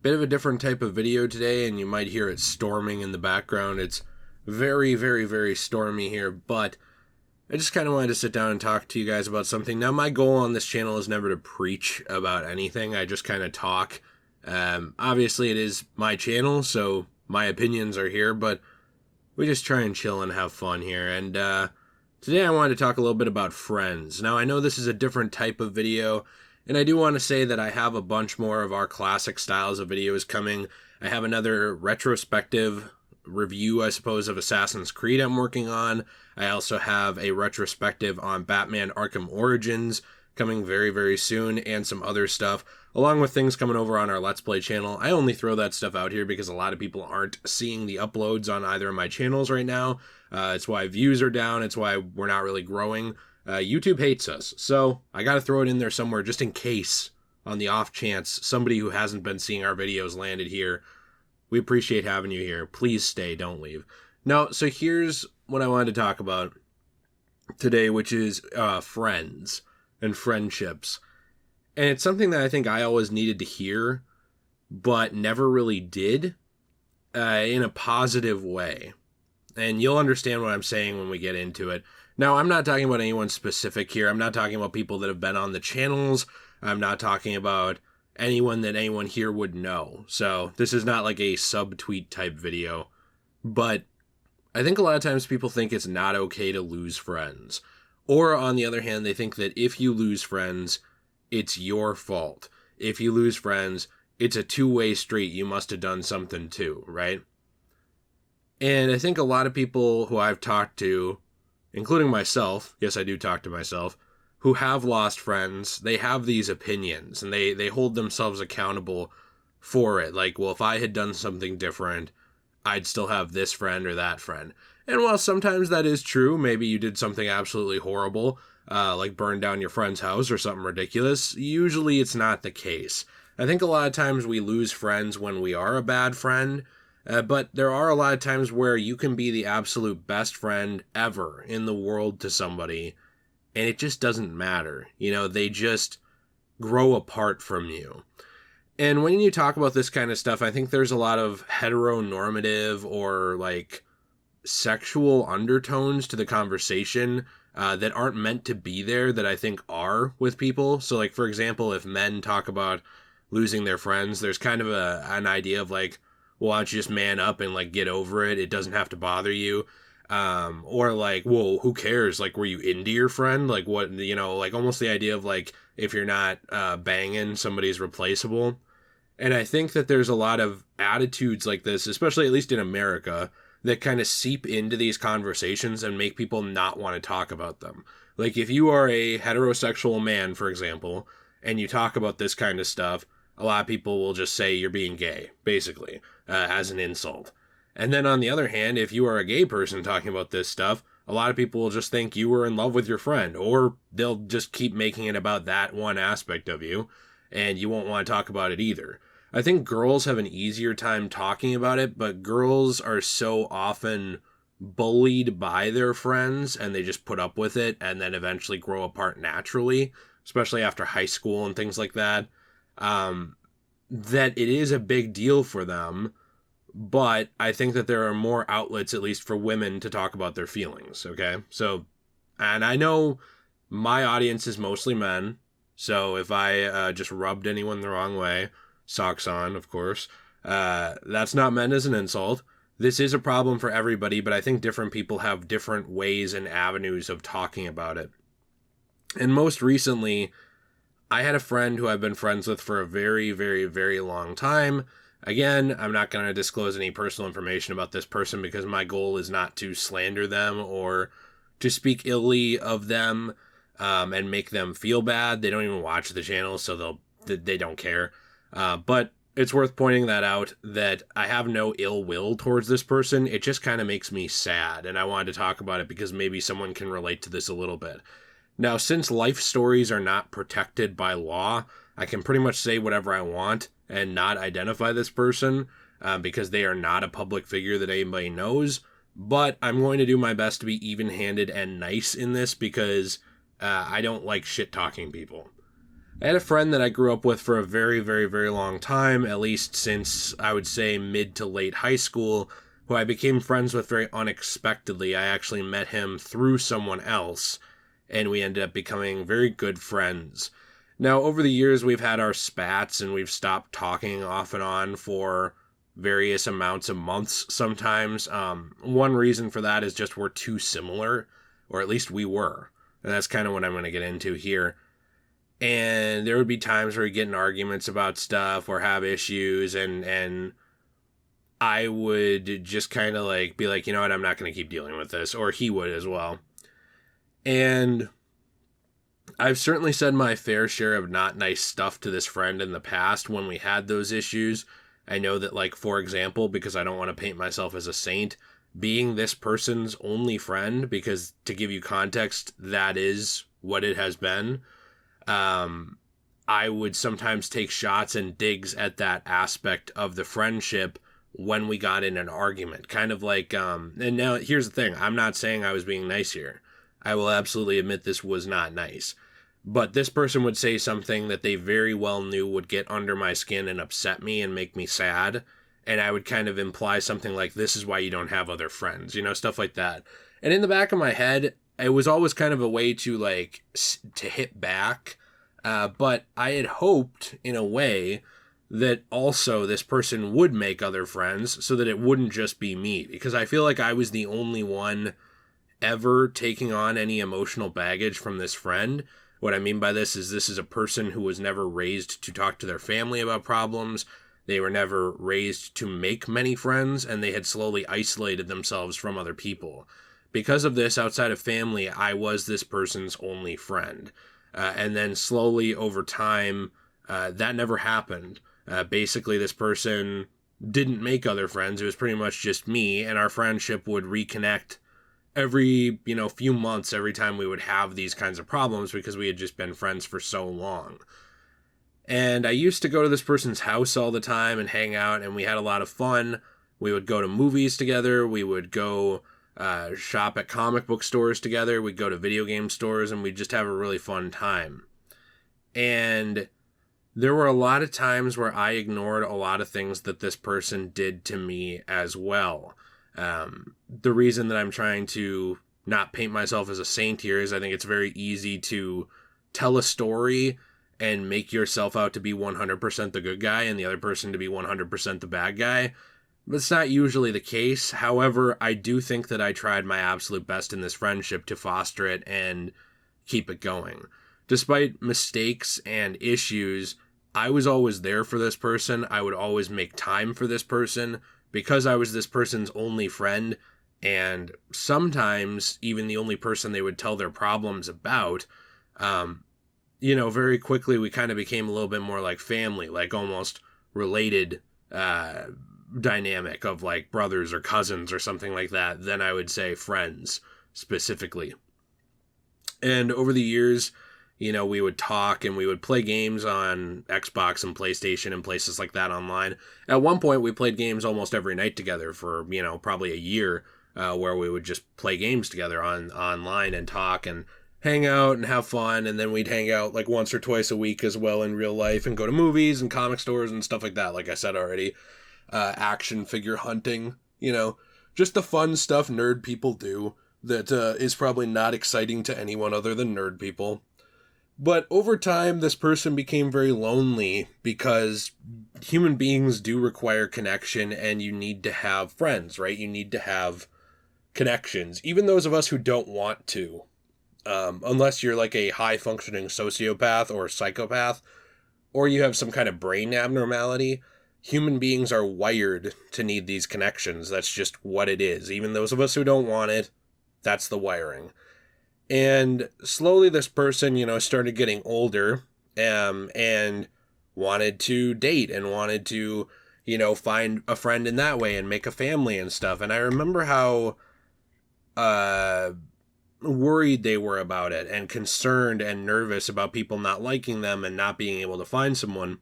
Bit of a different type of video today, and you might hear it storming in the background. It's very, very, very stormy here, but I just kind of wanted to sit down and talk to you guys about something. Now, my goal on this channel is never to preach about anything. I just kind of talk. Obviously, it is my channel, so my opinions are here, but we just try and chill and have fun here. And today I wanted to talk a little bit about friends. Now, I know this is a different type of video, and I do want to say that I have a bunch more of our classic styles of videos coming. I have another retrospective review, I suppose, of Assassin's Creed I'm working on. I also have a retrospective on Batman Arkham Origins coming very, very soon, and some other stuff, along with things coming over on our Let's Play channel. I only throw that stuff out here because a lot of people aren't seeing the uploads on either of my channels right now. It's why views are down. It's why we're not really growing. YouTube hates us, so I gotta throw it in there somewhere just in case, on the off chance somebody who hasn't been seeing our videos landed here. We appreciate having you here. Please stay, don't leave. Now, so here's what I wanted to talk about today, which is friends and friendships. And it's something that I think I always needed to hear, but never really did, in a positive way. And you'll understand what I'm saying when we get into it. Now, I'm not talking about anyone specific here. I'm not talking about people that have been on the channels. I'm not talking about anyone that anyone here would know. So this is not like a subtweet type video. But I think a lot of times people think it's not okay to lose friends. Or on the other hand, they think that if you lose friends, it's your fault. If you lose friends, it's a two-way street. You must have done something too, right? And I think a lot of people who I've talked to, including myself, yes, I do talk to myself, who have lost friends, they have these opinions, and they hold themselves accountable for it. Like, well, if I had done something different, I'd still have this friend or that friend. And while sometimes that is true, maybe you did something absolutely horrible, like burn down your friend's house or something ridiculous, usually it's not the case. I think a lot of times we lose friends when we are a bad friend, but there are a lot of times where you can be the absolute best friend ever in the world to somebody, and it just doesn't matter. You know, they just grow apart from you. And when you talk about this kind of stuff, I think there's a lot of heteronormative or like sexual undertones to the conversation that aren't meant to be there that I think are with people. So like, for example, if men talk about losing their friends, there's kind of an idea of like, well, why don't you just man up and like get over it? It doesn't have to bother you. Or like, whoa, who cares? Like, were you into your friend? Like what, you know, like almost the idea of like, if you're not banging, somebody's replaceable. And I think that there's a lot of attitudes like this, especially at least in America, that kind of seep into these conversations and make people not want to talk about them. Like if you are a heterosexual man, for example, and you talk about this kind of stuff, a lot of people will just say you're being gay, basically, as an insult. And then on the other hand, if you are a gay person talking about this stuff, a lot of people will just think you were in love with your friend, or they'll just keep making it about that one aspect of you, and you won't want to talk about it either. I think girls have an easier time talking about it, but girls are so often bullied by their friends, and they just put up with it, and then eventually grow apart naturally, especially after high school and things like that, that it is a big deal for them. But I think that there are more outlets, at least for women, to talk about their feelings, okay? So, and I know my audience is mostly men, so if I just rubbed anyone the wrong way, socks on, of course, that's not meant as an insult. This is a problem for everybody, but I think different people have different ways and avenues of talking about it. And most recently, I had a friend who I've been friends with for a very, very, very long time. Again, I'm not going to disclose any personal information about this person because my goal is not to slander them or to speak illy of them and make them feel bad. They don't even watch the channel, so they don't care. But it's worth pointing that out, that I have no ill will towards this person. It just kind of makes me sad, and I wanted to talk about it because maybe someone can relate to this a little bit. Now, since life stories are not protected by law, I can pretty much say whatever I want and not identify this person because they are not a public figure that anybody knows. But I'm going to do my best to be even-handed and nice in this because I don't like shit-talking people. I had a friend that I grew up with for a very, very, very long time, at least since I would say mid to late high school, who I became friends with very unexpectedly. I actually met him through someone else, and we ended up becoming very good friends. Now, over the years, we've had our spats, and we've stopped talking off and on for various amounts of months sometimes. One reason for that is just we're too similar, or at least we were. And that's kind of what I'm going to get into here. And there would be times where we get in arguments about stuff or have issues, and I would just kind of like be like, you know what, I'm not going to keep dealing with this, or he would as well. And I've certainly said my fair share of not nice stuff to this friend in the past when we had those issues. I know that, like, for example, because I don't want to paint myself as a saint, being this person's only friend, because to give you context, that is what it has been. I would sometimes take shots and digs at that aspect of the friendship when we got in an argument. Kind of like, and now here's the thing. I'm not saying I was being nice here. I will absolutely admit this was not nice. But this person would say something that they very well knew would get under my skin and upset me and make me sad. And I would kind of imply something like, this is why you don't have other friends, you know, stuff like that. And in the back of my head, it was always kind of a way to, like, to hit back. But I had hoped, in a way, that also this person would make other friends so that it wouldn't just be me. Because I feel like I was the only one ever taking on any emotional baggage from this friend. What I mean by this is a person who was never raised to talk to their family about problems. They were never raised to make many friends, and they had slowly isolated themselves from other people. Because of this, outside of family, I was this person's only friend. And then slowly over time, that never happened. Basically, this person didn't make other friends. It was pretty much just me, and our friendship would reconnect every, few months, every time we would have these kinds of problems, because we had just been friends for so long. And I used to go to this person's house all the time and hang out, and we had a lot of fun. We would go to movies together. We would go shop at comic book stores together. We'd go to video game stores, and we'd just have a really fun time. And there were a lot of times where I ignored a lot of things that this person did to me as well. The reason that I'm trying to not paint myself as a saint here is I think it's very easy to tell a story and make yourself out to be 100% the good guy and the other person to be 100% the bad guy. But it's not usually the case. However, I do think that I tried my absolute best in this friendship to foster it and keep it going. Despite mistakes and issues, I was always there for this person. I would always make time for this person because I was this person's only friend, and sometimes even the only person they would tell their problems about. Very quickly we kind of became a little bit more like family, like almost related dynamic of like brothers or cousins or something like that. Then I would say friends specifically. And over the years, we would talk and we would play games on Xbox and PlayStation and places like that online. At one point, we played games almost every night together for, probably a year, where we would just play games together online and talk and hang out and have fun. And then we'd hang out like once or twice a week as well in real life and go to movies and comic stores and stuff like that. Like I said already, action figure hunting, just the fun stuff nerd people do that is probably not exciting to anyone other than nerd people. But over time, this person became very lonely because human beings do require connection, and you need to have friends, right? You need to have connections, even those of us who don't want to. Unless you're like a high-functioning sociopath or psychopath, or you have some kind of brain abnormality, human beings are wired to need these connections. That's just what it is. Even those of us who don't want it, that's the wiring. And slowly this person, started getting older, and wanted to date and wanted to, find a friend in that way and make a family and stuff. And I remember how worried they were about it and concerned and nervous about people not liking them and not being able to find someone.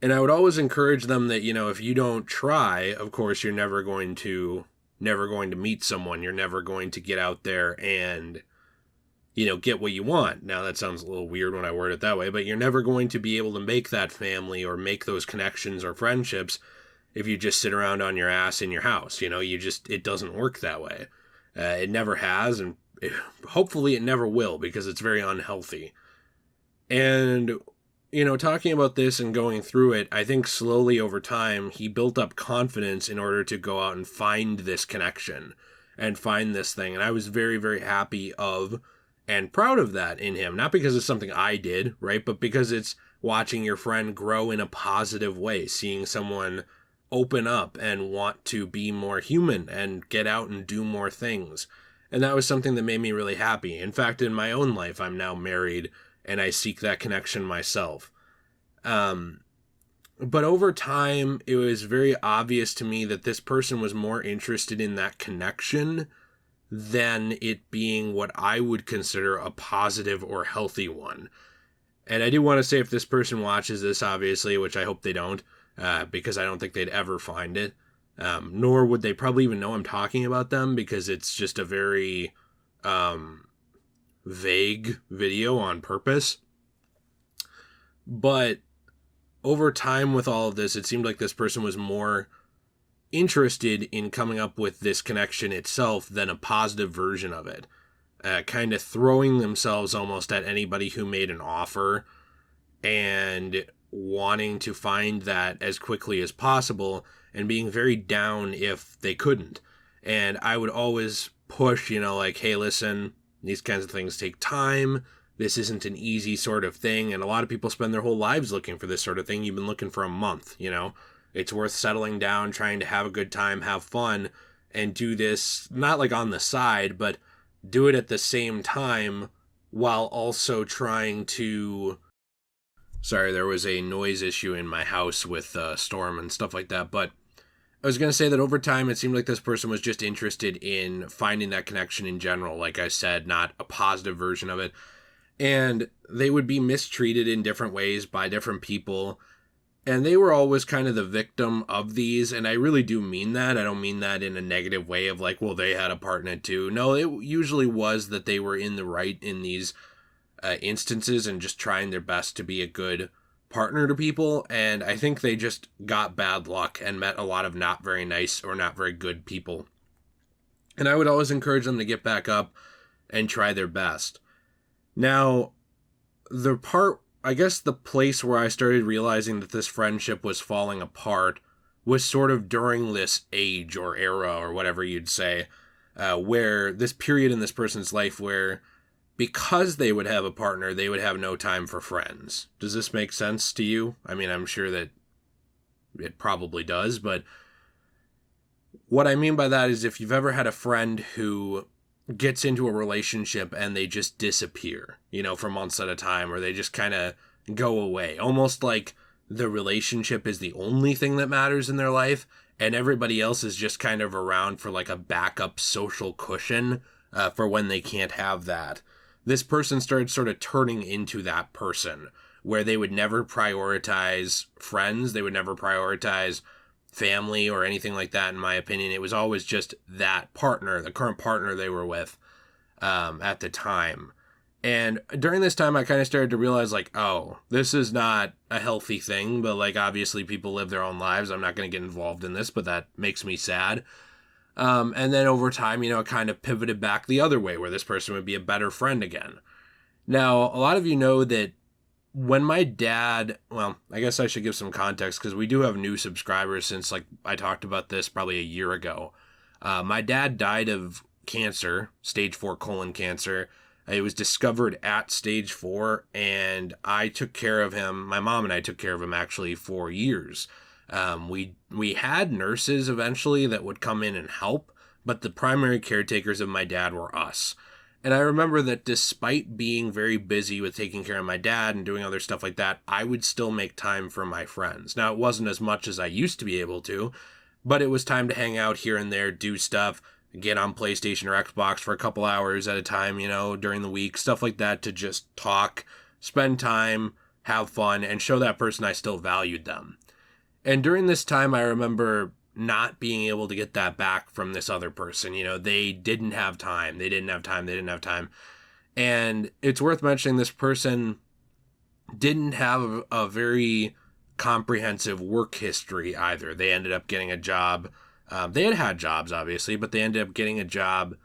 And I would always encourage them that, if you don't try, of course, you're never going to meet someone. You're never going to get out there and, get what you want. Now, that sounds a little weird when I word it that way, but you're never going to be able to make that family or make those connections or friendships if you just sit around on your ass in your house. It doesn't work that way. It never has, and hopefully it never will, because it's very unhealthy. And, talking about this and going through it, I think slowly over time, he built up confidence in order to go out and find this connection and find this thing. And I was very, very happy of and proud of that in him. Not because it's something I did, right? But because it's watching your friend grow in a positive way, seeing someone open up and want to be more human and get out and do more things. And that was something that made me really happy. In fact, in my own life, I'm now married and I seek that connection myself. But over time, it was very obvious to me that this person was more interested in that connection than it being what I would consider a positive or healthy one. And I do want to say, if this person watches this, obviously, which I hope they don't, because I don't think they'd ever find it, nor would they probably even know I'm talking about them, because it's just a very vague video on purpose. But over time with all of this, it seemed like this person was more interested in coming up with this connection itself than a positive version of it. Kind of throwing themselves almost at anybody who made an offer and wanting to find that as quickly as possible and being very down if they couldn't. And I would always push, like, hey, listen, these kinds of things take time. This isn't an easy sort of thing. And a lot of people spend their whole lives looking for this sort of thing. You've been looking for a month, It's worth settling down, trying to have a good time, have fun, and do this, not like on the side, but do it at the same time while also trying to... Sorry, there was a noise issue in my house with storm and stuff like that, but I was going to say that over time, it seemed like this person was just interested in finding that connection in general, like I said, not a positive version of it. And they would be mistreated in different ways by different people. And they were always kind of the victim of these. And I really do mean that. I don't mean that in a negative way of like, well, they had a part in it too. No, it usually was that they were in the right in these instances and just trying their best to be a good partner to people. And I think they just got bad luck and met a lot of not very nice or not very good people. And I would always encourage them to get back up and try their best. Now, the place where I started realizing that this friendship was falling apart was sort of during this age or era or whatever you'd say, where this period in this person's life where, because they would have a partner, they would have no time for friends. Does this make sense to you? I mean, I'm sure that it probably does, but what I mean by that is if you've ever had a friend who gets into a relationship and they just disappear, for months at a time, or they just kind of go away, almost like the relationship is the only thing that matters in their life, and everybody else is just kind of around for like a backup social cushion for when they can't have that. This person started sort of turning into that person, where they would never prioritize friends, they would never prioritize family or anything like that. In my opinion, it was always just that partner, the current partner they were with at the time. And during this time, I kind of started to realize like, oh, this is not a healthy thing, but like obviously people live their own lives. I'm not going to get involved in this, but that makes me sad. And then over time, it kind of pivoted back the other way, where this person would be a better friend again. Now, a lot of you know that when my dad, well, I guess I should give some context because we do have new subscribers since like I talked about this probably a year ago. My dad died of cancer, stage 4 colon cancer. It was discovered at stage 4, and I took care of him. My mom and I took care of him actually for years. We had nurses eventually that would come in and help, but the primary caretakers of my dad were us. And I remember that despite being very busy with taking care of my dad and doing other stuff like that, I would still make time for my friends. Now, it wasn't as much as I used to be able to, but it was time to hang out here and there, do stuff, get on PlayStation or Xbox for a couple hours at a time, during the week, stuff like that, to just talk, spend time, have fun, and show that person I still valued them. And during this time, I remember not being able to get that back from this other person. They didn't have time. And it's worth mentioning this person didn't have a very comprehensive work history either. They ended up getting a job. They had jobs, obviously, but they ended up getting a job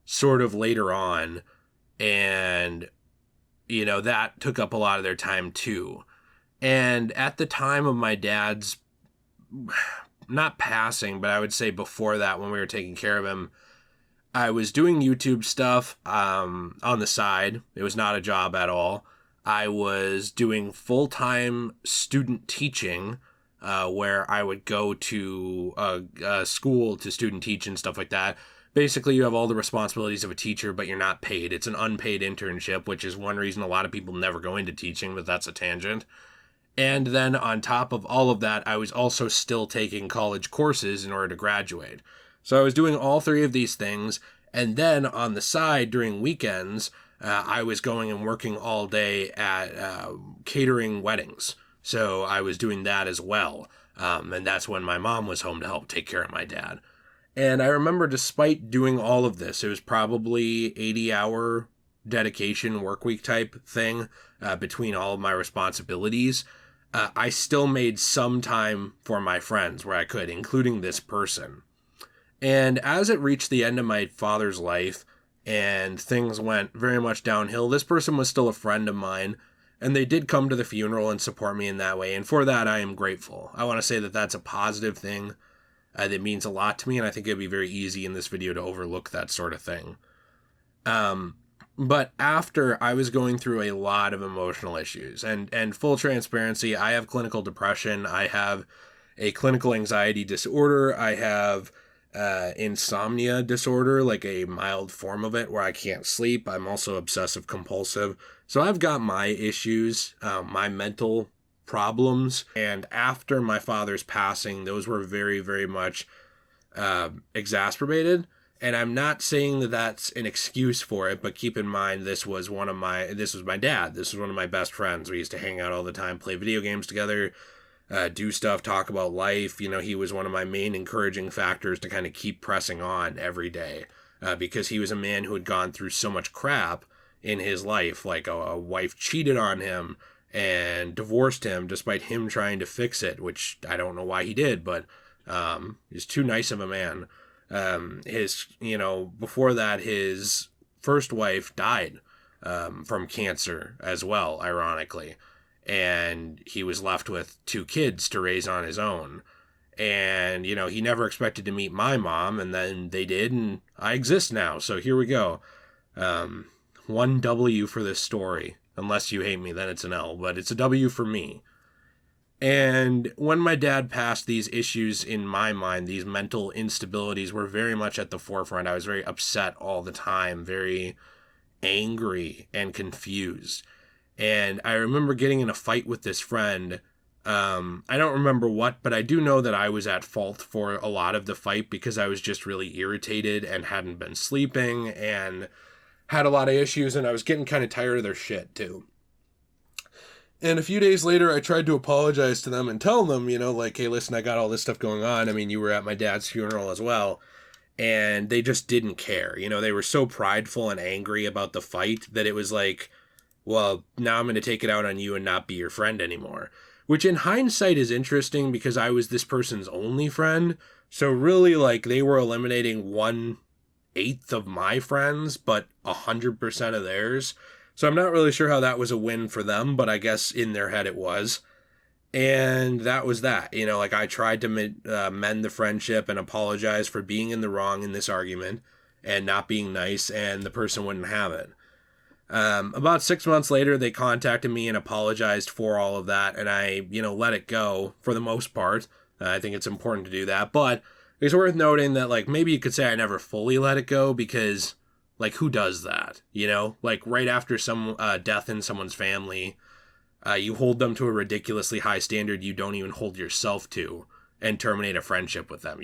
sort of later on. And, that took up a lot of their time too. And at the time of my dad's, not passing, but I would say before that, when we were taking care of him, I was doing YouTube stuff on the side. It was not a job at all. I was doing full-time student teaching, where I would go to a school to student teach and stuff like that. Basically, you have all the responsibilities of a teacher, but you're not paid. It's an unpaid internship, which is one reason a lot of people never go into teaching, but that's a tangent. And then on top of all of that, I was also still taking college courses in order to graduate. So I was doing all three of these things. And then on the side during weekends, I was going and working all day at catering weddings. So I was doing that as well. And that's when my mom was home to help take care of my dad. And I remember despite doing all of this, it was probably 80-hour dedication work week type thing between all of my responsibilities. I still made some time for my friends where I could, including this person. And as it reached the end of my father's life and things went very much downhill, this person was still a friend of mine, and they did come to the funeral and support me in that way. And for that, I am grateful. I want to say that that's a positive thing that means a lot to me, and I think it'd be very easy in this video to overlook that sort of thing. But after, I was going through a lot of emotional issues, and full transparency, I have clinical depression, I have a clinical anxiety disorder, I have insomnia disorder, like a mild form of it where I can't sleep. I'm also obsessive compulsive. So I've got my issues, my mental problems. And after my father's passing, those were very, very much exacerbated. And I'm not saying that that's an excuse for it, but keep in mind, this was my dad. This was one of my best friends. We used to hang out all the time, play video games together, do stuff, talk about life. He was one of my main encouraging factors to kind of keep pressing on every day, because he was a man who had gone through so much crap in his life. Like a wife cheated on him and divorced him despite him trying to fix it, which I don't know why he did, but he's too nice of a man. Before that, his first wife died from cancer as well, ironically. And he was left with 2 kids to raise on his own. And, he never expected to meet my mom, and then they did, and I exist now. So here we go. 1 W for this story. Unless you hate me, then it's an L, but it's a W for me. And when my dad passed, these issues in my mind, these mental instabilities were very much at the forefront. I was very upset all the time, very angry and confused. And I remember getting in a fight with this friend. I don't remember what, but I do know that I was at fault for a lot of the fight because I was just really irritated and hadn't been sleeping and had a lot of issues, and I was getting kind of tired of their shit too. And a few days later, I tried to apologize to them and tell them, hey, listen, I got all this stuff going on. I mean, you were at my dad's funeral as well. And they just didn't care. They were so prideful and angry about the fight that it was like, well, now I'm going to take it out on you and not be your friend anymore. Which in hindsight is interesting because I was this person's only friend. So really, they were eliminating 1/8 of my friends, but 100% of theirs. So I'm not really sure how that was a win for them, but I guess in their head it was. And that was that. I tried to mend the friendship and apologize for being in the wrong in this argument and not being nice, and the person wouldn't have it. About 6 months later, they contacted me and apologized for all of that, and I, let it go for the most part. I think it's important to do that, but it's worth noting that, maybe you could say I never fully let it go because... who does that? Right after some death in someone's family, you hold them to a ridiculously high standard you don't even hold yourself to and terminate a friendship with them,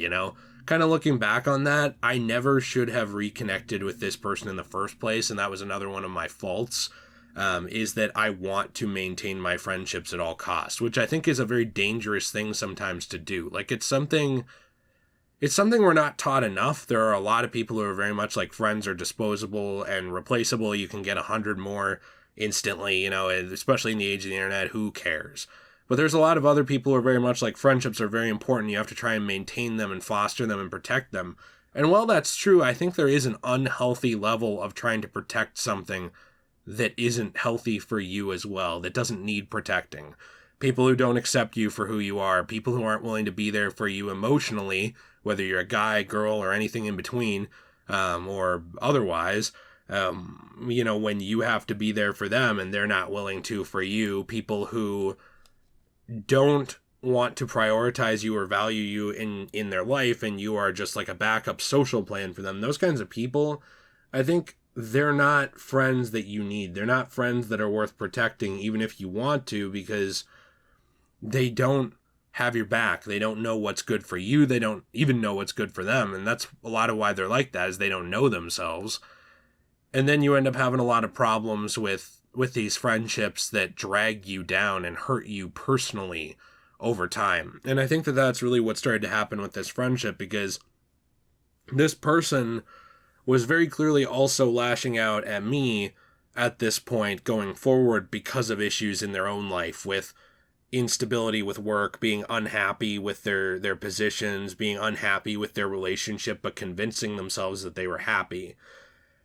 Kind of looking back on that, I never should have reconnected with this person in the first place, and that was another one of my faults, is that I want to maintain my friendships at all costs, which I think is a very dangerous thing sometimes to do. It's something... it's something we're not taught enough. There are a lot of people who are very much like friends are disposable and replaceable. You can get 100 more instantly, you know, especially in the age of the internet. Who cares? But there's a lot of other people who are very much like friendships are very important. You have to try and maintain them and foster them and protect them. And while that's true, I think there is an unhealthy level of trying to protect something that isn't healthy for you as well, that doesn't need protecting. People who don't accept you for who you are, people who aren't willing to be there for you emotionally, whether you're a guy, girl, or anything in between, or otherwise, you know, when you have to be there for them and they're not willing to for you, people who don't want to prioritize you or value you in their life, and you are just like a backup social plan for them, those kinds of people, I think they're not friends that you need. They're not friends that are worth protecting, even if you want to, because they don't have your back. They don't know what's good for you. They don't even know what's good for them. And that's a lot of why they're like that, is they don't know themselves. And then you end up having a lot of problems with these friendships that drag you down and hurt you personally over time. And I think that that's really what started to happen with this friendship, because this person was very clearly also lashing out at me at this point going forward because of issues in their own life, with instability with work, being unhappy with their positions, being unhappy with their relationship, but convincing themselves that they were happy.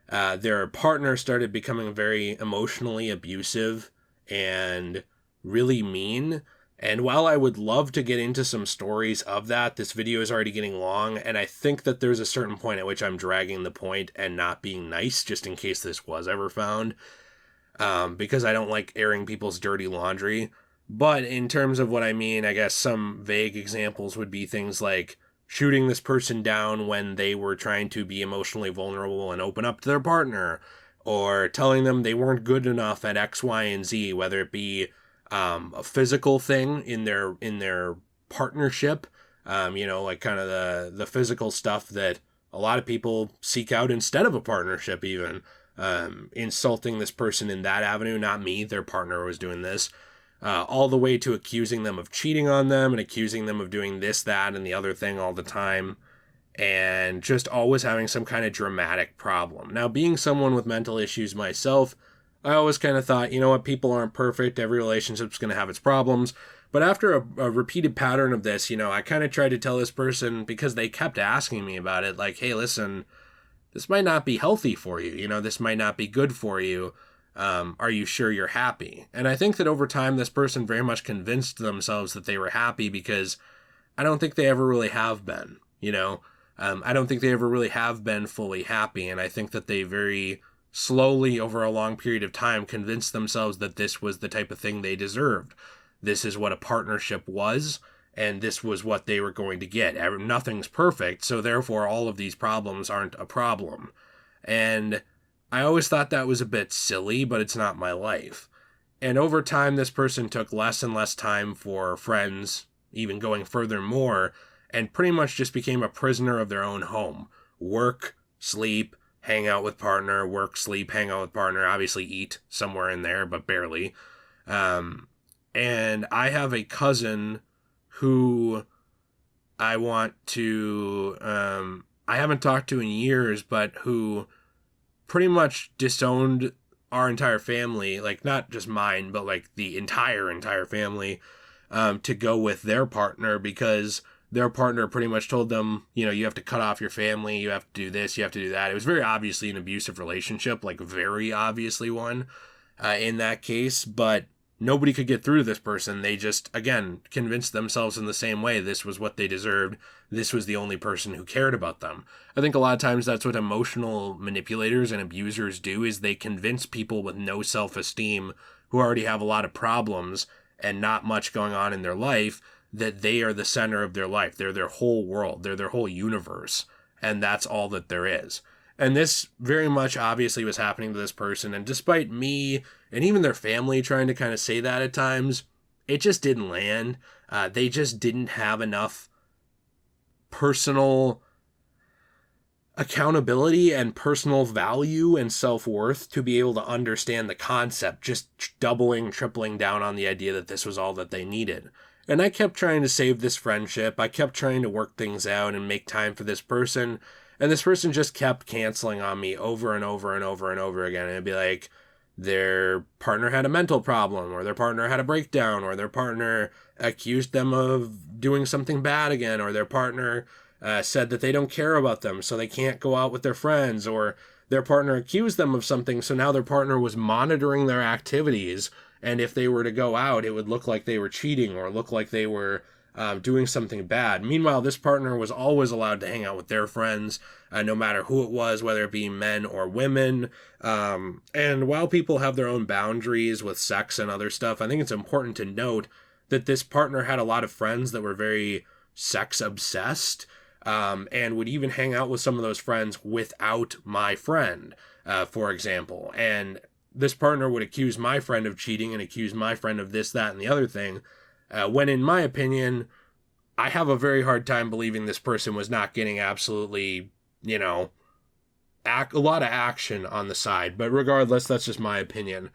Their partner started becoming very emotionally abusive and really mean. And while I would love to get into some stories of that, this video is already getting long, and I think that there's a certain point at which I'm dragging the point and not being nice, just in case this was ever found, because I don't like airing people's dirty laundry. But in terms of what I mean, I guess some vague examples would be things like shooting this person down when they were trying to be emotionally vulnerable and open up to their partner, or telling them they weren't good enough at X, Y, and Z, whether it be a physical thing in their partnership, you know, like kind of the physical stuff that a lot of people seek out instead of a partnership, even insulting this person in that avenue. Not me, their partner was doing this, all the way to accusing them of cheating on them and accusing them of doing this, that, and the other thing all the time, and just always having some kind of dramatic problem. Now, being someone with mental issues myself, I always kind of thought, you know what, people aren't perfect. Every relationship's going to have its problems. But after a repeated pattern of this, you know, I kind of tried to tell this person, because they kept asking me about it, like, hey, listen, this might not be healthy for you. You know, this might not be good for you. Are you sure you're happy? And I think that over time, this person very much convinced themselves that they were happy, because I don't think they ever really have been, you know. I don't think they ever really have been fully happy. And I think that they very slowly over a long period of time convinced themselves that this was the type of thing they deserved. This is what a partnership was, and this was what they were going to get. Nothing's perfect, so therefore all of these problems aren't a problem. And I always thought that was a bit silly, but it's not my life. And over time, this person took less and less time for friends, even going further more, and pretty much just became a prisoner of their own home. Work, sleep, hang out with partner, work, sleep, hang out with partner, obviously eat somewhere in there, but barely. And I have a cousin who I want to, I haven't talked to in years, but who pretty much disowned our entire family, like not just mine, but like the entire family, to go with their partner, because their partner pretty much told them, you know, you have to cut off your family, you have to do this, you have to do that. It was very obviously an abusive relationship, like very obviously one in that case, but nobody could get through to this person. They just, again, convinced themselves in the same way this was what they deserved. This was the only person who cared about them. I think a lot of times that's what emotional manipulators and abusers do, is they convince people with no self-esteem who already have a lot of problems and not much going on in their life that they are the center of their life. They're their whole world. They're their whole universe. And that's all that there is. And this very much obviously was happening to this person. And despite me and even their family trying to kind of say that at times, it just didn't land. They just didn't have enough personal accountability and personal value and self-worth to be able to understand the concept, just doubling, tripling down on the idea that this was all that they needed. And I kept trying to save this friendship. I kept trying to work things out and make time for this person. And this person just kept canceling on me over and over and over and over again. And it'd be like their partner had a mental problem, or their partner had a breakdown, or their partner accused them of doing something bad again, or their partner said that they don't care about them, so they can't go out with their friends, or their partner accused them of something, so now their partner was monitoring their activities, and if they were to go out, it would look like they were cheating or look like they were doing something bad. Meanwhile, this partner was always allowed to hang out with their friends, no matter who it was, whether it be men or women. And while people have their own boundaries with sex and other stuff, I think it's important to note that this partner had a lot of friends that were very sex obsessed, and would even hang out with some of those friends without my friend, for example. And this partner would accuse my friend of cheating and accuse my friend of this, that, and the other thing, when in my opinion, I have a very hard time believing this person was not getting absolutely, a lot of action on the side. But regardless, that's just my opinion.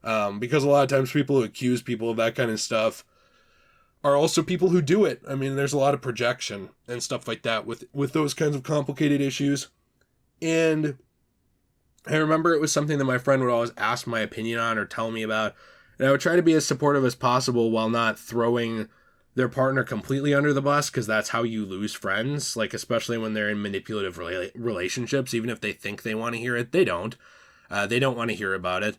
Because a lot of times people who accuse people of that kind of stuff are also people who do it. I mean, there's a lot of projection and stuff like that with those kinds of complicated issues. And I remember it was something that my friend would always ask my opinion on or tell me about. And I would try to be as supportive as possible while not throwing their partner completely under the bus, because that's how you lose friends, like especially when they're in manipulative relationships. Even if they think they want to hear it, they don't. They don't want to hear about it.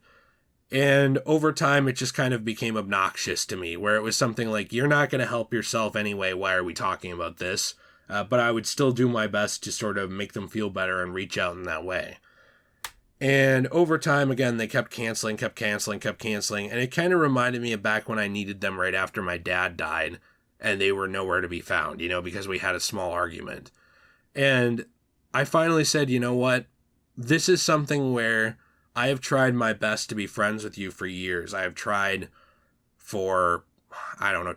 And over time, it just kind of became obnoxious to me, where it was something like, you're not going to help yourself anyway, why are we talking about this? But I would still do my best to sort of make them feel better and reach out in that way. And over time, again, they kept canceling, and it kind of reminded me of back when I needed them right after my dad died, and they were nowhere to be found, because we had a small argument. And I finally said, you know what? This is something where I have tried my best to be friends with you for years. I have tried for,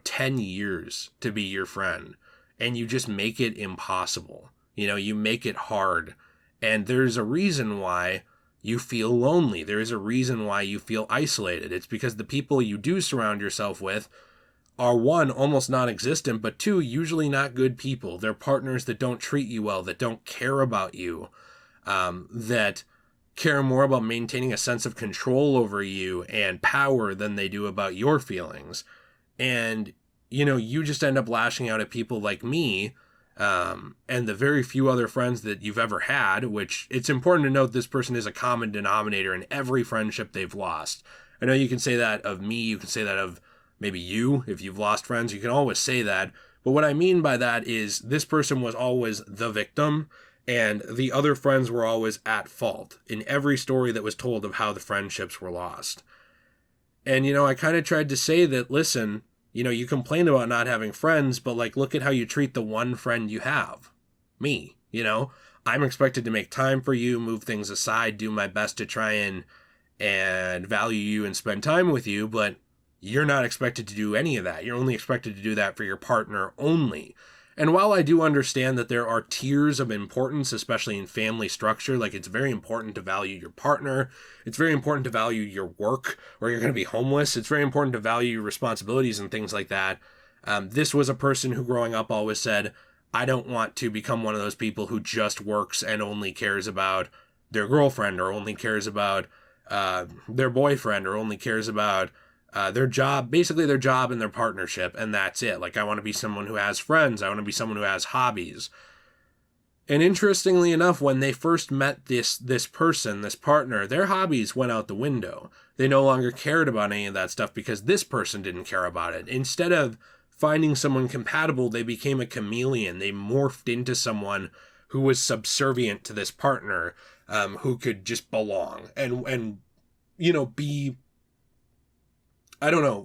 10 years to be your friend. And you just make it impossible. You make it hard. And there's a reason why you feel lonely. There is a reason why you feel isolated. It's because the people you do surround yourself with are, one, almost non-existent, but two, usually not good people. They're partners that don't treat you well, that don't care about you, that care more about maintaining a sense of control over you and power than they do about your feelings. And, you just end up lashing out at people like me, and the very few other friends that you've ever had, which it's important to note this person is a common denominator in every friendship they've lost. I know you can say that of me, you can say that of maybe you, if you've lost friends, you can always say that. But what I mean by that is this person was always the victim, and the other friends were always at fault in every story that was told of how the friendships were lost. And, I kind of tried to say that, listen, you complain about not having friends, but look at how you treat the one friend you have. Me, I'm expected to make time for you, move things aside, do my best to try and value you and spend time with you, but you're not expected to do any of that. You're only expected to do that for your partner only. And while I do understand that there are tiers of importance, especially in family structure, it's very important to value your partner. It's very important to value your work, or you're going to be homeless. It's very important to value your responsibilities and things like that. This was a person who growing up always said, I don't want to become one of those people who just works and only cares about their girlfriend, or only cares about their boyfriend, or only cares about their job, basically their job and their partnership, and that's it. I want to be someone who has friends. I want to be someone who has hobbies. And interestingly enough, when they first met this person, this partner, their hobbies went out the window. They no longer cared about any of that stuff because this person didn't care about it. Instead of finding someone compatible, they became a chameleon. They morphed into someone who was subservient to this partner, who could just belong and be,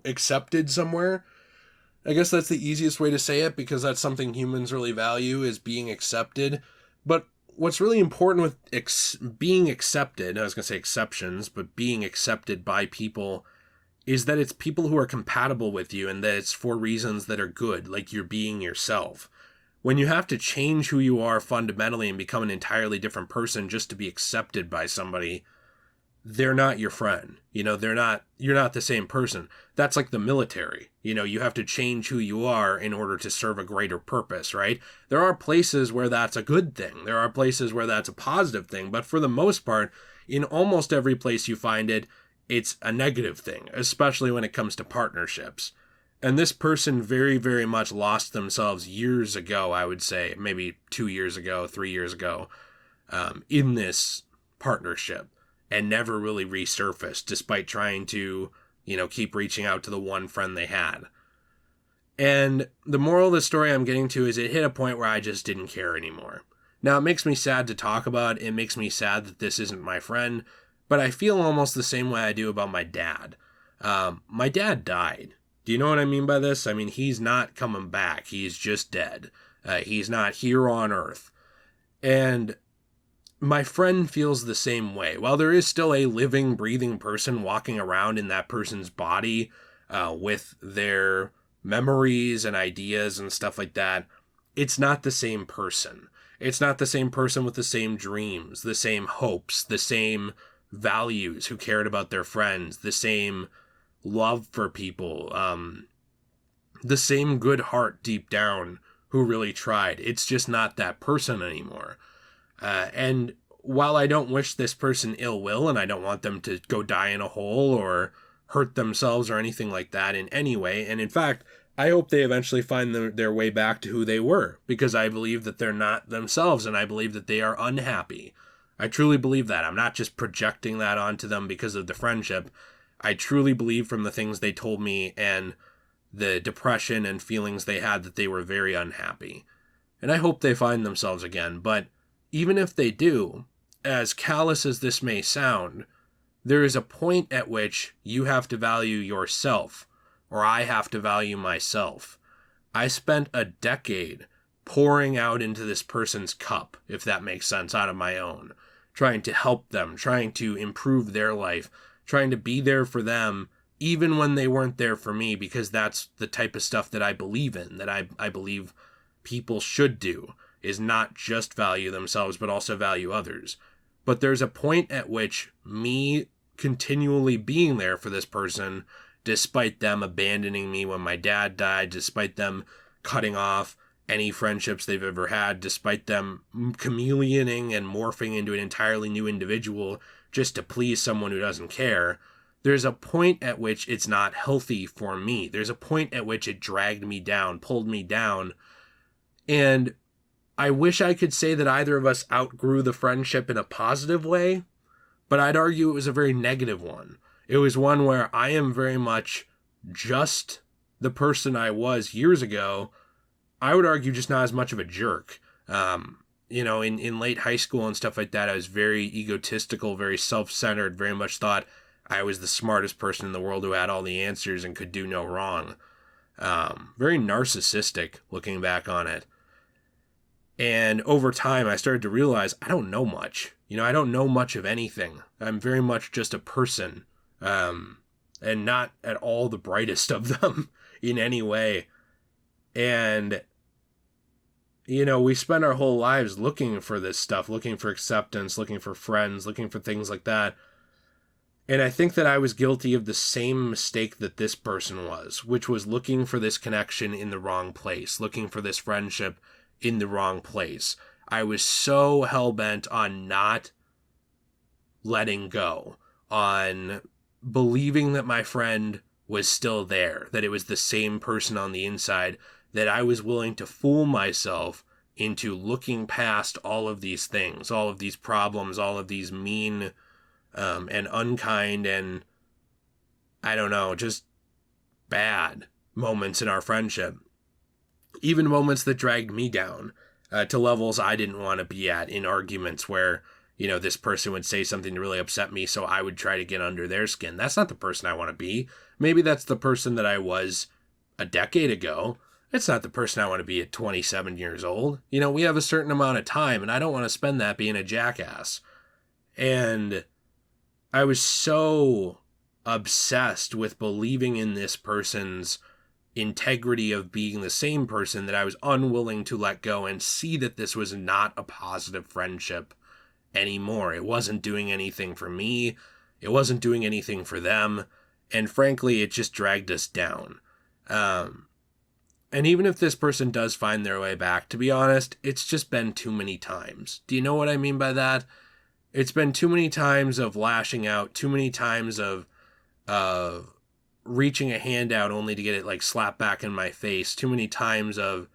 accepted somewhere. I guess that's the easiest way to say it, because that's something humans really value, is being accepted. But what's really important with being accepted, I was going to say exceptions, but being accepted by people, is that it's people who are compatible with you, and that it's for reasons that are good, like you're being yourself. When you have to change who you are fundamentally and become an entirely different person just to be accepted by somebody, they're not your friend. You're not the same person. That's like the military. You have to change who you are in order to serve a greater purpose, right? There are places where that's a good thing. There are places where that's a positive thing. But for the most part, in almost every place you find it, it's a negative thing, especially when it comes to partnerships. And this person very, very much lost themselves years ago, I would say, maybe 2 years ago, 3 years ago, in this partnership, and never really resurfaced, despite trying to, keep reaching out to the one friend they had. And the moral of the story I'm getting to is it hit a point where I just didn't care anymore. Now, it makes me sad to talk about. It makes me sad that this isn't my friend, but I feel almost the same way I do about my dad. My dad died. Do you know what I mean by this? I mean, he's not coming back. He's just dead. He's not here on Earth. And my friend feels the same way. While there is still a living, breathing person walking around in that person's body with their memories and ideas and stuff like that, it's not the same person. It's not the same person with the same dreams, the same hopes, the same values, who cared about their friends, the same love for people, the same good heart deep down who really tried. It's just not that person anymore. And while I don't wish this person ill will, and I don't want them to go die in a hole or hurt themselves or anything like that in any way, and in fact, I hope they eventually find their way back to who they were, because I believe that they're not themselves, and I believe that they are unhappy. I truly believe that. I'm not just projecting that onto them because of the friendship. I truly believe from the things they told me and the depression and feelings they had that they were very unhappy. And I hope they find themselves again. But even if they do, as callous as this may sound, there is a point at which you have to value yourself, or I have to value myself. I spent a decade pouring out into this person's cup, if that makes sense, out of my own, trying to help them, trying to improve their life, trying to be there for them, even when they weren't there for me, because that's the type of stuff that I believe in, that I believe people should do, is not just value themselves, but also value others. But there's a point at which me continually being there for this person, despite them abandoning me when my dad died, despite them cutting off any friendships they've ever had, despite them chameleoning and morphing into an entirely new individual just to please someone who doesn't care, there's a point at which it's not healthy for me. There's a point at which it dragged me down, pulled me down. And I wish I could say that either of us outgrew the friendship in a positive way, but I'd argue it was a very negative one. It was one where I am very much just the person I was years ago. I would argue just not as much of a jerk. In late high school and stuff like that, I was very egotistical, very self-centered, very much thought I was the smartest person in the world who had all the answers and could do no wrong. Very narcissistic, looking back on it. And over time, I started to realize I don't know much. I don't know much of anything. I'm very much just a person, and not at all the brightest of them in any way. And we spend our whole lives looking for this stuff, looking for acceptance, looking for friends, looking for things like that. And I think that I was guilty of the same mistake that this person was, which was looking for this connection in the wrong place, looking for this friendship in the wrong place. I was so hell-bent on not letting go, on believing that my friend was still there, that it was the same person on the inside, that I was willing to fool myself into looking past all of these things, all of these problems, all of these mean and unkind and, I don't know, just bad moments in our friendship. Even moments that dragged me down to levels I didn't want to be at, in arguments where, this person would say something to really upset me, so I would try to get under their skin. That's not the person I want to be. Maybe that's the person that I was a decade ago. It's not the person I want to be at 27 years old. We have a certain amount of time, and I don't want to spend that being a jackass. And I was so obsessed with believing in this person's integrity of being the same person that I was unwilling to let go and see that this was not a positive friendship anymore. It wasn't doing anything for me. It wasn't doing anything for them. And frankly, it just dragged us down. And even if this person does find their way back, to be honest, it's just been too many times. Do you know what I mean by that? It's been too many times of lashing out, too many times of reaching a hand out only to get it like slapped back in my face, too many times of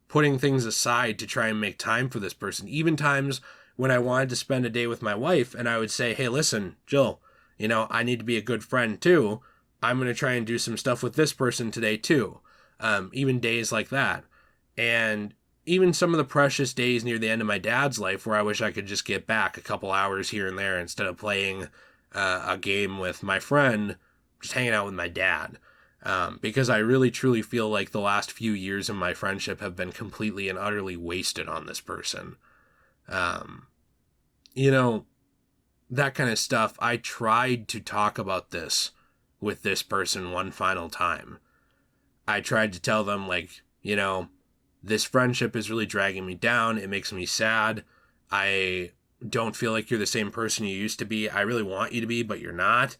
putting things aside to try and make time for this person. Even times when I wanted to spend a day with my wife and I would say, hey, listen, Jill, I need to be a good friend too. I'm going to try and do some stuff with this person today too. Even days like that. And even some of the precious days near the end of my dad's life where I wish I could just get back a couple hours here and there instead of playing a game with my friend, just hanging out with my dad. Because I really truly feel like the last few years of my friendship have been completely and utterly wasted on this person. That kind of stuff. I tried to talk about this with this person one final time. I tried to tell them, this friendship is really dragging me down. It makes me sad. I don't feel like you're the same person you used to be. I really want you to be, but you're not.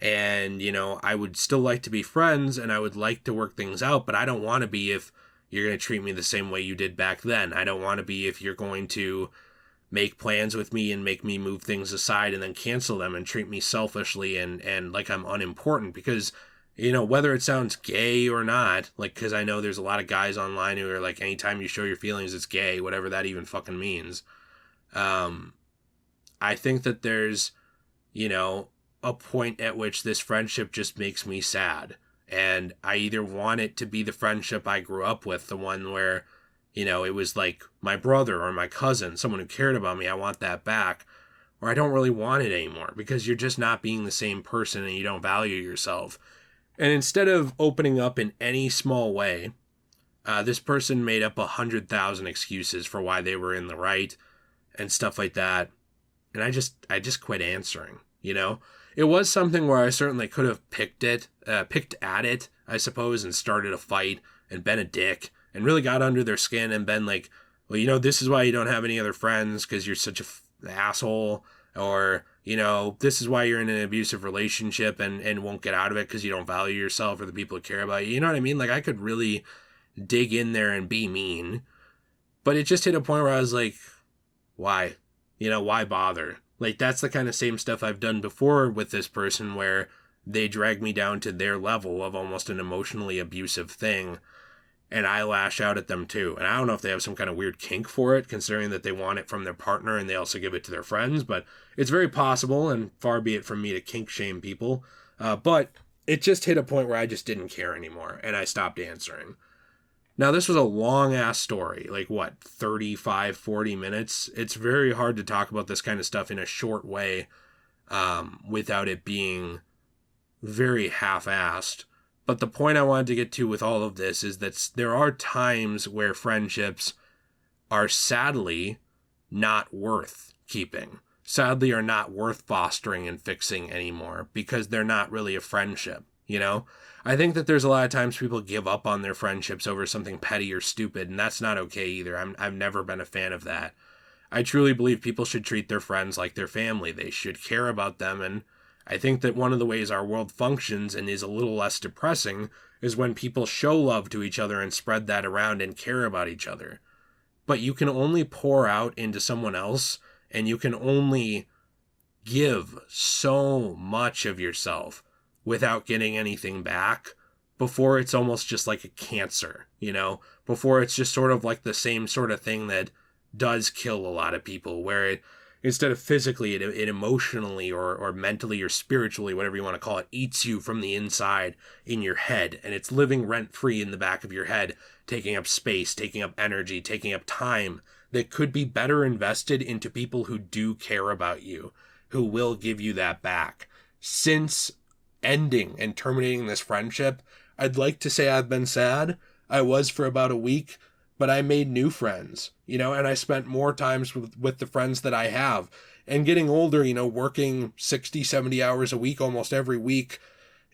And, I would still like to be friends and I would like to work things out, but I don't want to be if you're going to treat me the same way you did back then. I don't want to be if you're going to make plans with me and make me move things aside and then cancel them and treat me selfishly and like I'm unimportant because, whether it sounds gay or not, because I know there's a lot of guys online who are like, anytime you show your feelings, it's gay, whatever that even fucking means. I think that there's, a point at which this friendship just makes me sad. And I either want it to be the friendship I grew up with, the one where, it was like my brother or my cousin, someone who cared about me. I want that back. Or I don't really want it anymore because you're just not being the same person and you don't value yourself. And instead of opening up in any small way, this person made up 100,000 excuses for why they were in the right and stuff like that. And I just quit answering, It was something where I certainly could have picked at it, I suppose, and started a fight and been a dick and really got under their skin and been like, well, this is why you don't have any other friends because you're such an asshole. Or, this is why you're in an abusive relationship and won't get out of it because you don't value yourself or the people who care about you. You know what I mean? I could really dig in there and be mean. But it just hit a point where I was like, why? Why bother? That's the kind of same stuff I've done before with this person where they drag me down to their level of almost an emotionally abusive thing. And I lash out at them too. And I don't know if they have some kind of weird kink for it, considering that they want it from their partner and they also give it to their friends. But it's very possible, and far be it from me to kink shame people. But it just hit a point where I just didn't care anymore. And I stopped answering. Now, this was a long-ass story. 35, 40 minutes? It's very hard to talk about this kind of stuff in a short way without it being very half-assed. But the point I wanted to get to with all of this is that there are times where friendships are sadly not worth keeping. Sadly are not worth fostering and fixing anymore because they're not really a friendship, I think that there's a lot of times people give up on their friendships over something petty or stupid, and that's not okay either. I've never been a fan of that. I truly believe people should treat their friends like their family. They should care about them, and I think that one of the ways our world functions and is a little less depressing is when people show love to each other and spread that around and care about each other. But you can only pour out into someone else, and you can only give so much of yourself without getting anything back before it's almost just like a cancer, before it's just sort of like the same sort of thing that does kill a lot of people, where it, instead of physically, it emotionally or mentally or spiritually, whatever you want to call it, eats you from the inside in your head. And it's living rent-free in the back of your head, taking up space, taking up energy, taking up time that could be better invested into people who do care about you, who will give you that back. Since ending and terminating this friendship, I'd like to say I've been sad. I was for about a week, but I made new friends, and I spent more times with the friends that I have. And getting older, working 60, 70 hours a week almost every week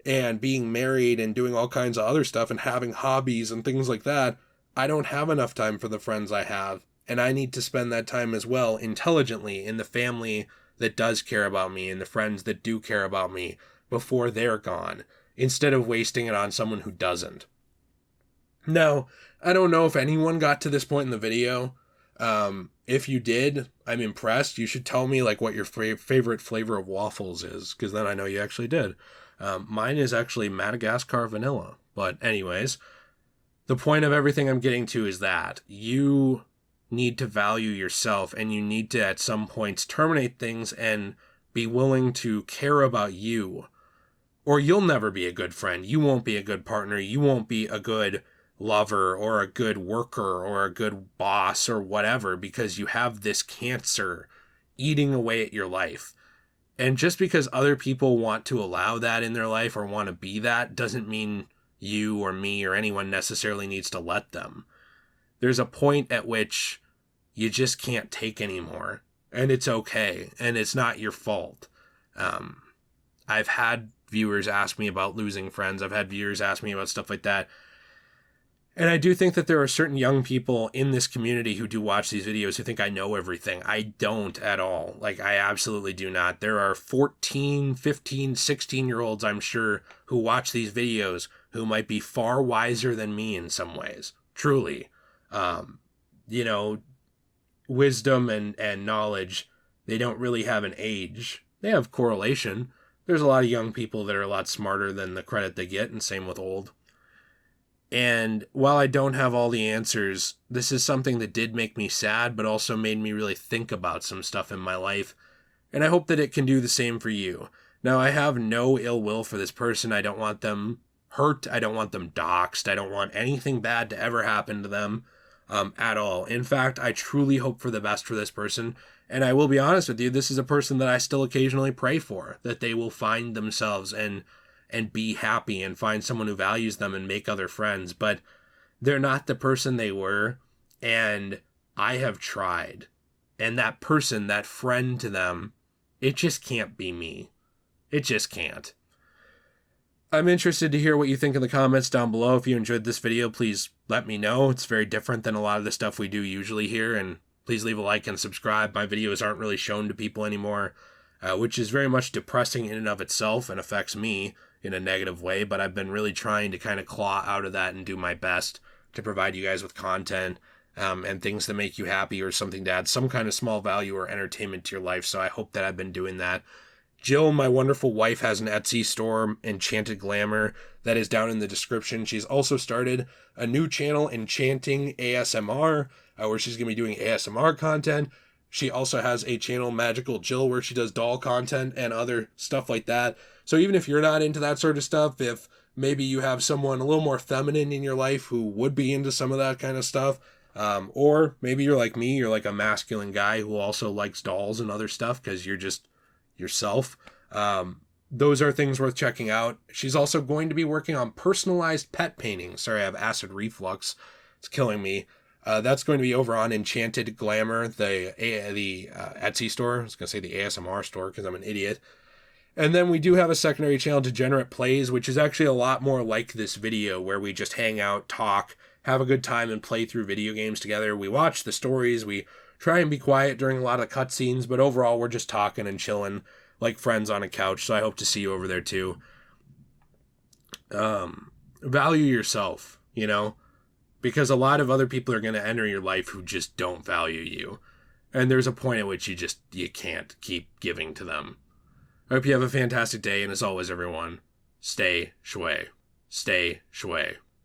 and being married and doing all kinds of other stuff and having hobbies and things like that, I don't have enough time for the friends I have. And I need to spend that time as well intelligently in the family that does care about me and the friends that do care about me before they're gone, instead of wasting it on someone who doesn't. Now, I don't know if anyone got to this point in the video. If you did, I'm impressed. You should tell me like what your favorite flavor of waffles is, because then I know you actually did. Mine is actually Madagascar vanilla. But anyways, the point of everything I'm getting to is that you need to value yourself, and you need to at some points terminate things and be willing to care about you, or you'll never be a good friend. You won't be a good partner. You won't be a good lover or a good worker or a good boss or whatever, because you have this cancer eating away at your life. And just because other people want to allow that in their life or want to be that doesn't mean you or me or anyone necessarily needs to let them. There's a point at which you just can't take anymore, and it's okay, and it's not your fault. I've had viewers ask me about losing friends. I've had viewers ask me about stuff like that. And I do think that there are certain young people in this community who do watch these videos who think I know everything. I don't at all. Like, I absolutely do not. There are 14, 15, 16-year-olds, I'm sure, who watch these videos who might be far wiser than me in some ways. Truly. Wisdom and knowledge, they don't really have an age. They have correlation. There's a lot of young people that are a lot smarter than the credit they get, and same with old. And while I don't have all the answers, this is something that did make me sad, but also made me really think about some stuff in my life. And I hope that it can do the same for you. Now, I have no ill will for this person. I don't want them hurt. I don't want them doxxed. I don't want anything bad to ever happen to them at all. In fact, I truly hope for the best for this person. And I will be honest with you, this is a person that I still occasionally pray for, that they will find themselves and be happy and find someone who values them and make other friends. But they're not the person they were, and I have tried. And that person, that friend to them, it just can't be me. It just can't. I'm interested to hear what you think in the comments down below. If you enjoyed this video, please let me know. It's very different than a lot of the stuff we do usually here, and please leave a like and subscribe. My videos aren't really shown to people anymore, which is very much depressing in and of itself and affects me in a negative way, but I've been really trying to kind of claw out of that and do my best to provide you guys with content and things that make you happy, or something to add some kind of small value or entertainment to your life. So I hope that I've been doing that. Jill, my wonderful wife, has an Etsy store, Enchanted Glamour, that is down in the description. She's also started a new channel, Enchanting ASMR, where she's going to be doing ASMR content. She also has a channel, Magical Jill, where she does doll content and other stuff like that. So even if you're not into that sort of stuff, if maybe you have someone a little more feminine in your life who would be into some of that kind of stuff, or maybe you're like me, you're like a masculine guy who also likes dolls and other stuff because you're just yourself, those are things worth checking out. She's also going to be working on personalized pet paintings. Sorry, I have acid reflux. It's killing me. That's going to be over on Enchanted Glamour, the Etsy store. I was going to say the ASMR store because I'm an idiot. And then we do have a secondary channel, Degenerate Plays, which is actually a lot more like this video, where we just hang out, talk, have a good time, and play through video games together. We watch the stories. We try and be quiet during a lot of cutscenes, but overall we're just talking and chilling like friends on a couch. So I hope to see you over there too. Value yourself, because a lot of other people are going to enter your life who just don't value you. And there's a point at which you can't keep giving to them. I hope you have a fantastic day, and as always, everyone, stay shui. Stay shui.